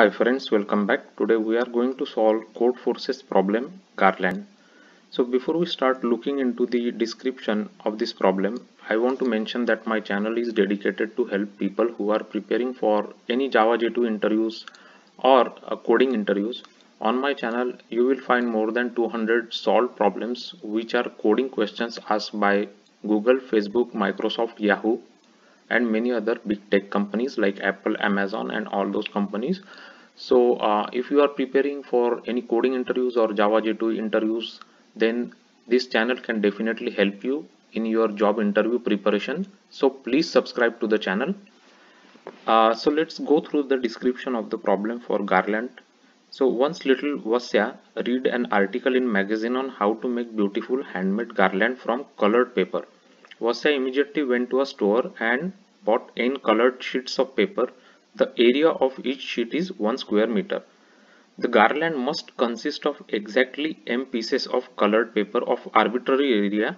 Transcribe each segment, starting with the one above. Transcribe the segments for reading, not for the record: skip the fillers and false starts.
Hi friends, welcome back. Today we are going to solve Codeforces problem Garland. So before we start looking into the description of this problem, I want to mention that my channel is dedicated to help people who are preparing for any Java J2 interviews or coding interviews. On my channel, you will find more than 200 solved problems which are coding questions asked by Google, Facebook, Microsoft, Yahoo, and many other big tech companies like Apple, Amazon, and all those companies. So if you are preparing for any coding interviews or Java J2 interviews, then this channel can definitely help you in your job interview preparation. So please subscribe to the channel. So let's go through the description of the problem for Garland. So once little Vasya read an article in magazine on how to make beautiful handmade garland from colored paper. Vasya immediately went to a store and bought n colored sheets of paper. The area of each sheet is 1 square meter. The garland must consist of exactly m pieces of colored paper of arbitrary area.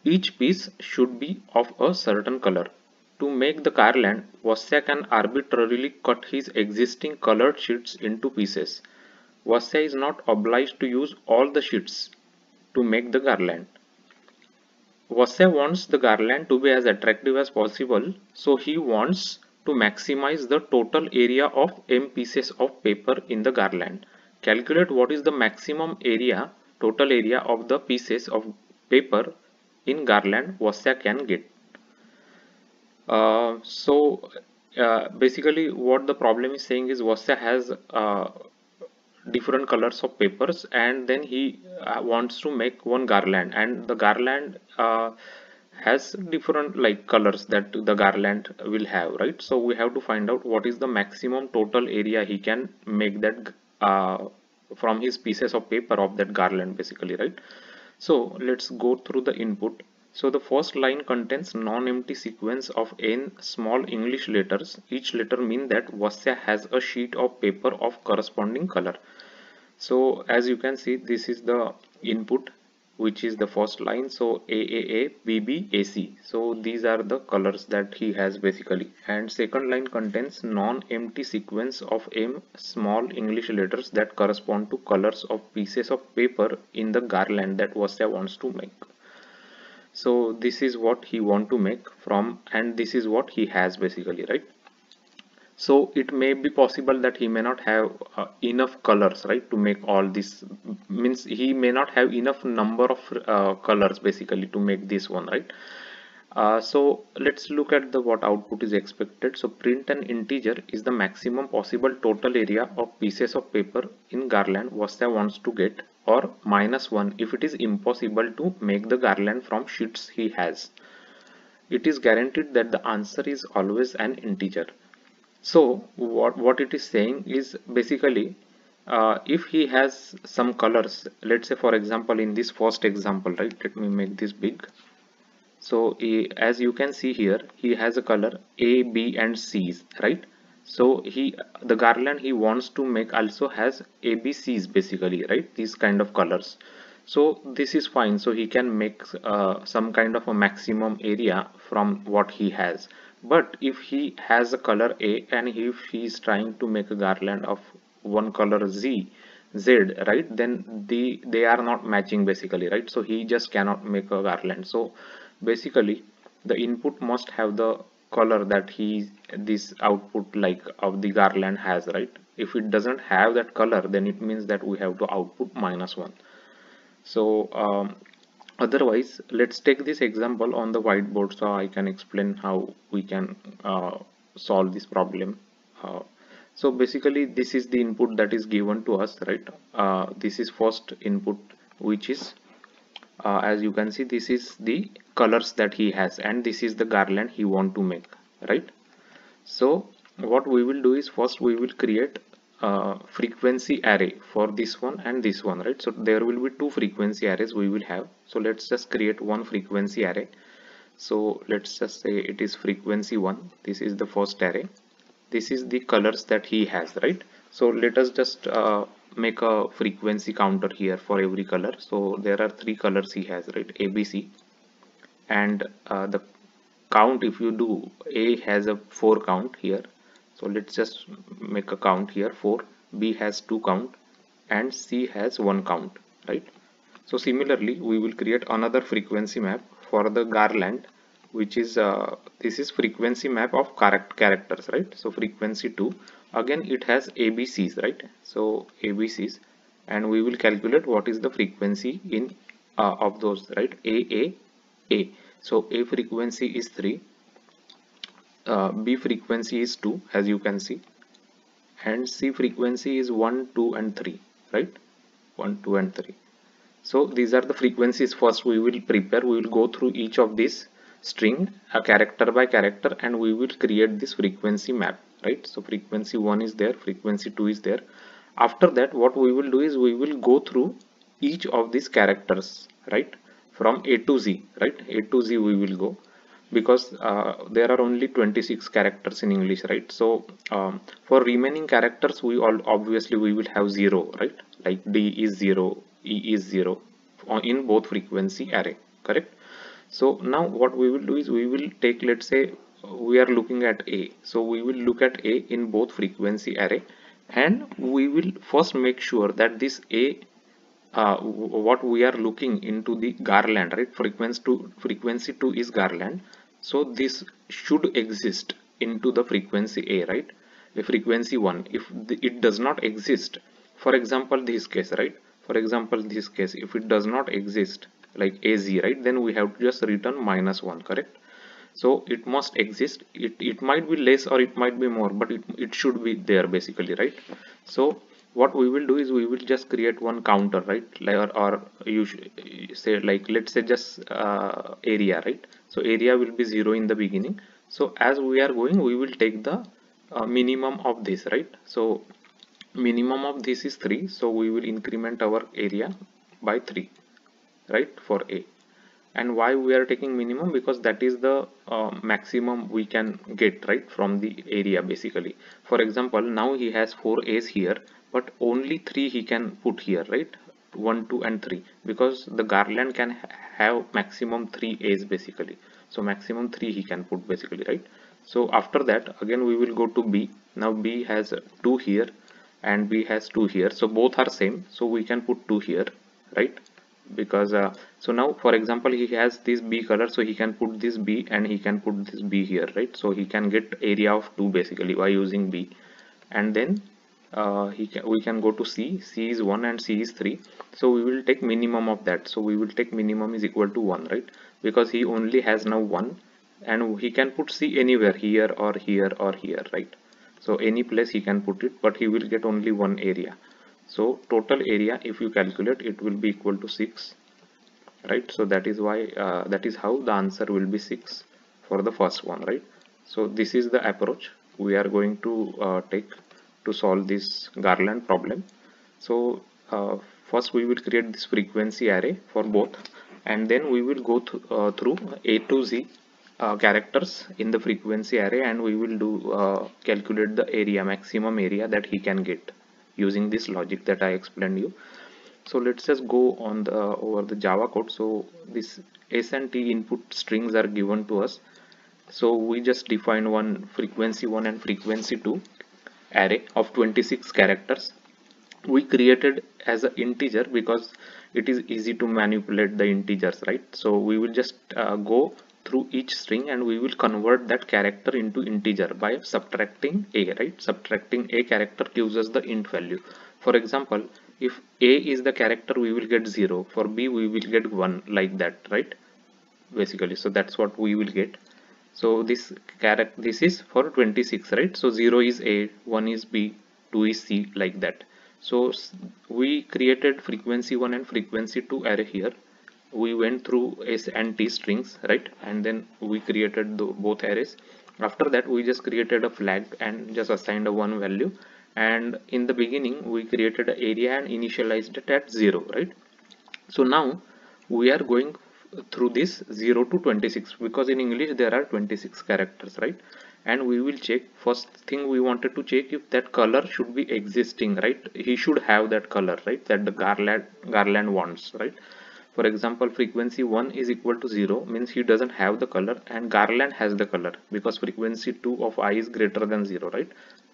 Each piece should be of a certain color. To make the garland, Vasya can arbitrarily cut his existing colored sheets into pieces. Vasya is not obliged to use all the sheets to make the garland. Vasya wants the garland to be as attractive as possible, so he wants to maximize the total area of m pieces of paper in the garland. Calculate what is the maximum area, total area of the pieces of paper in garland Vasya can get. Basically what the problem is saying is Vasya has different colors of papers, and then he wants to make one garland, and the garland has different like colors that the garland will have, right? So we have to find out what is the maximum total area he can make that from his pieces of paper of that garland basically, right? So let's go through the input. So the first line contains non-empty sequence of n small English letters. Each letter means that Vasya has a sheet of paper of corresponding color. So as you can see, this is the input, which is the first line. So AAA, BB, AC. So these are the colors that he has basically. And second line contains non-empty sequence of m small English letters that correspond to colors of pieces of paper in the garland that Vasya wants to make. So this is what he want to make from, and this is what he has basically, right? So it may be possible that he may not have enough colors, right, to make all this. Means he may not have enough number of colors basically to make this one, right? So let's look at the what output is expected. So print an integer is the maximum possible total area of pieces of paper in garland Vasya wants to get, or -1 if it is impossible to make the garland from sheets he has. It is guaranteed that the answer is always an integer. So what it is saying is basically if he has some colors, let's say for example in this first example, right, let me make this big. So as you can see here, he has a color A, B and C's, right? So the garland he wants to make also has A, B, C's basically, right? These kind of colors. So this is fine. So he can make some kind of a maximum area from what he has. But if he has a color A and if he is trying to make a garland of one color Z, right, then they are not matching basically, right? So he just cannot make a garland. So basically the input must have the color that this output like of the garland has, right? If it doesn't have that color, then it means that we have to output -1. So otherwise, let's take this example on the whiteboard so I can explain how we can solve this problem. So basically this is the input that is given to us, right? This is first input, which is as you can see, this is the colors that he has, and this is the garland he want to make, right? So what we will do is first we will create a frequency array for this one and this one, right? So there will be two frequency arrays we will have. So let's just create one frequency array. So let's just say it is frequency 1. This is the first array. This is the colors that he has, right? So let us just make a frequency counter here for every color. So there are 3 colors he has, right? A, B, C, and the count, if you do, A has a 4 count here. So let's just make a count here. 4, B has 2 count, and C has 1 count, right? So similarly, we will create another frequency map for the garland, which is this is frequency map of characters, right? So frequency 2, again it has ABCs, right? So ABCs, and we will calculate what is the frequency in of those, right? A. So A frequency is 3, B frequency is 2, as you can see, and C frequency is 1, 2 and 3, right? 1, 2 and 3. So these are the frequencies. First we will prepare, we will go through each of these string character by character, and we will create this frequency map, right? So frequency 1 is there, frequency 2 is there. After that, what we will do is we will go through each of these characters, right, from A to Z, right? A to Z we will go, because there are only 26 characters in English, right? So for remaining characters, we all obviously we will have 0, right? Like D is 0, E is 0 in both frequency array, correct? So now what we will do is we will take, let's say we are looking at A, so we will look at A in both frequency array, and we will first make sure that this A what we are looking into the garland, right? Frequency 2 is garland, so this should exist into the frequency A, right? The frequency 1, if it does not exist, for example this case, right? For example this case, if it does not exist, like AZ, right, then we have to just return -1, correct? So it must exist. It might be less or it might be more, but it should be there basically, right? So what we will do is we will just create one counter, right? Like, or you say, like, let's say just area, right? So area will be 0 in the beginning. So as we are going, we will take the minimum of this, right? So minimum of this is 3, so we will increment our area by 3, right, for A. And why we are taking minimum? Because that is the maximum we can get, right, from the area basically. For example, now he has 4 A's here, but only 3 he can put here, right? 1, 2 and 3, because the garland can have maximum 3 A's basically. So maximum 3 he can put basically, right? So after that, again we will go to B. Now B has 2 here and B has 2 here, so both are same, so we can put 2 here, right? Because so now for example he has this B color, so he can put this B and he can put this B here, right? So he can get area of 2 basically by using B. And then we can go to C. C is 1 and C is 3, so we will take minimum of that. So we will take minimum is equal to 1, right? Because he only has now 1, and he can put C anywhere, here or here or here, right? So any place he can put it, but he will get only 1 area. So total area, if you calculate, it will be equal to 6, right? So that is why that is how the answer will be 6 for the first one, right? So this is the approach we are going to take to solve this garland problem. So first we will create this frequency array for both, and then we will go through A to Z characters in the frequency array, and we will do calculate the area, maximum area that he can get using this logic that I explained you. So let's just go on the over the Java code. So this S and T input strings are given to us. So we just define one frequency 1 and frequency 2 array of 26 characters. We created as an integer because it is easy to manipulate the integers, right? So we will just go through each string and we will convert that character into integer by subtracting a, right? Subtracting a character gives us the int value. For example, if A is the character, we will get 0. For B we will get 1, like that, right? Basically, so that's what we will get. So this is for 26, right? So 0 is A, 1 is B, 2 is C, like that. So we created frequency 1 and frequency 2 array here. We went through S and T strings, right? And then we created both arrays. After that, we just created a flag and just assigned a 1 value. And in the beginning, we created an area and initialized it at 0, right? So now we are going through this 0 to 26, because in English there are 26 characters, right? And we will check, first thing we wanted to check if that color should be existing, right? He should have that color, right? That the garland wants, right? For example, frequency 1 is equal to 0 means he doesn't have the color, and Garland has the color because frequency 2 of I is greater than 0, right?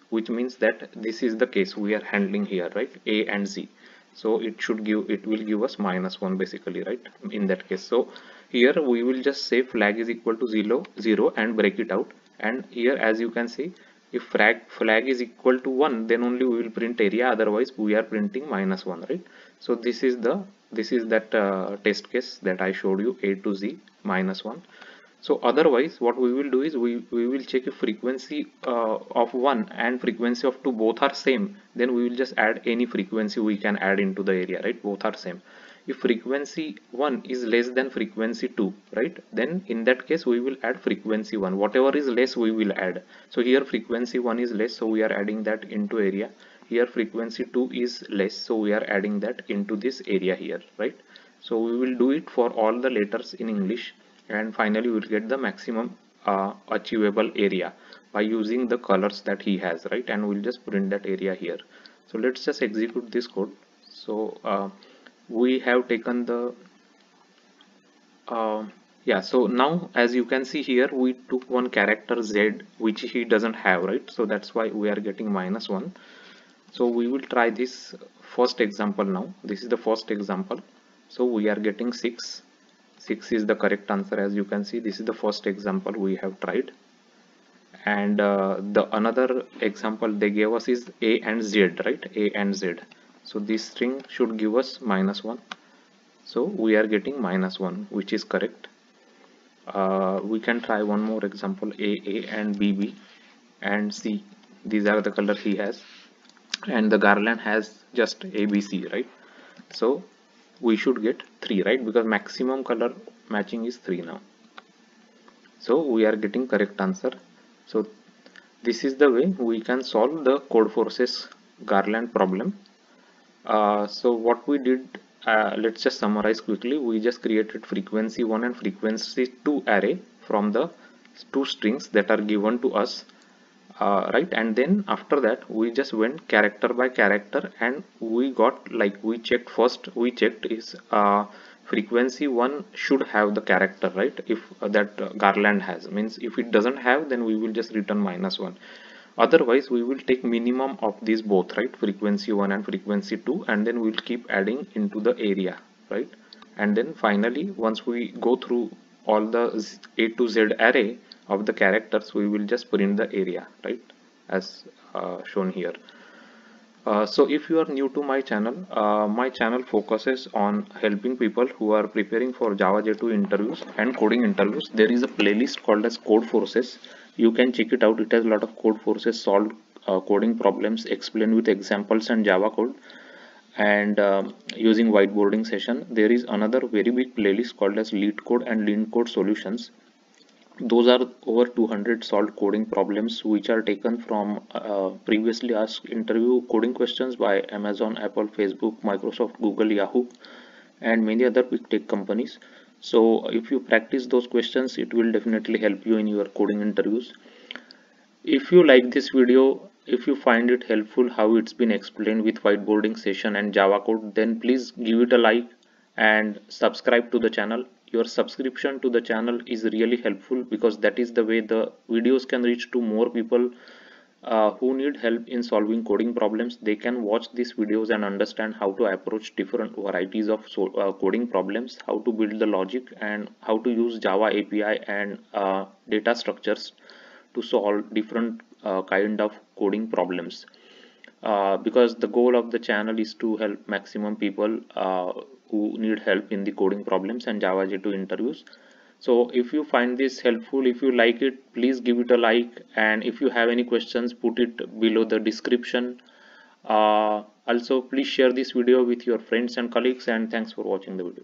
Which means that this is the case we are handling here, right? A and Z. So it will give us -1 basically, right? In that case. So here we will just say flag is equal to 0 and break it out. And here, as you can see, if flag is equal to 1, then only we will print area, otherwise we are printing -1, right? So this is that test case that I showed you, A to Z -1. So otherwise what we will do is we will check if frequency of 1 and frequency of 2 both are same, then we will just add any frequency we can add into the area, right? Both are same. If frequency 1 is less than frequency 2, right, then in that case we will add frequency 1. Whatever is less we will add. So here frequency 1 is less, so we are adding that into area. Here frequency 2 is less, so we are adding that into this area here, right? So we will do it for all the letters in English, and finally we'll get the maximum achievable area by using the colors that he has, right? And we'll just print that area here. So let's just execute this code. So we have taken the yeah, so now as you can see here, we took one character Z which he doesn't have, right? So that's why we are getting -1. So we will try this first example now. This is the first example. So we are getting 6. 6 is the correct answer. As you can see, this is the first example we have tried. And the another example they gave us is A and Z, right? A and Z. So this string should give us -1. So we are getting -1, which is correct. We can try one more example, A and B and C. These are the color he has, and the Garland has just ABC, right? So we should get 3, right? Because maximum color matching is 3 now. So we are getting correct answer. So this is the way we can solve the Codeforces Garland problem. So what we did, let's just summarize quickly. We just created frequency 1 and frequency 2 array from the 2 strings that are given to us, right? And then after that we just went character by character, and we got, like, we checked is frequency 1 should have the character, right? If that Garland has, means if it doesn't have, then we will just return -1. Otherwise we will take minimum of these both, right? Frequency 1 and frequency 2, and then we'll keep adding into the area, right? And then finally, once we go through all the A to Z array of the characters, we will just print the area, right? As shown here. So if you are new to my channel focuses on helping people who are preparing for Java J2 interviews and coding interviews. There is a playlist called as Codeforces. You can check it out. It has a lot of Codeforces solved coding problems explained with examples and Java code, and using whiteboarding session. There is another very big playlist called as LeetCode and LeanCode Solutions. Those are over 200 solved coding problems which are taken from previously asked interview coding questions by Amazon, Apple, Facebook, Microsoft, Google, Yahoo, and many other big tech companies. So if you practice those questions, it will definitely help you in your coding interviews. If you like this video, if you find it helpful how it's been explained with whiteboarding session and Java code, then please give it a like and subscribe to the channel. Your subscription to the channel is really helpful, because that is the way the videos can reach to more people who need help in solving coding problems. They can watch these videos and understand how to approach different varieties of coding problems, how to build the logic, and how to use Java API and data structures to solve different kind of coding problems. Because the goal of the channel is to help maximum people who need help in the coding problems and Java J2 interviews. So if you find this helpful, if you like it, please give it a like, and if you have any questions, put it below the description. Also, please share this video with your friends and colleagues, and thanks for watching the video.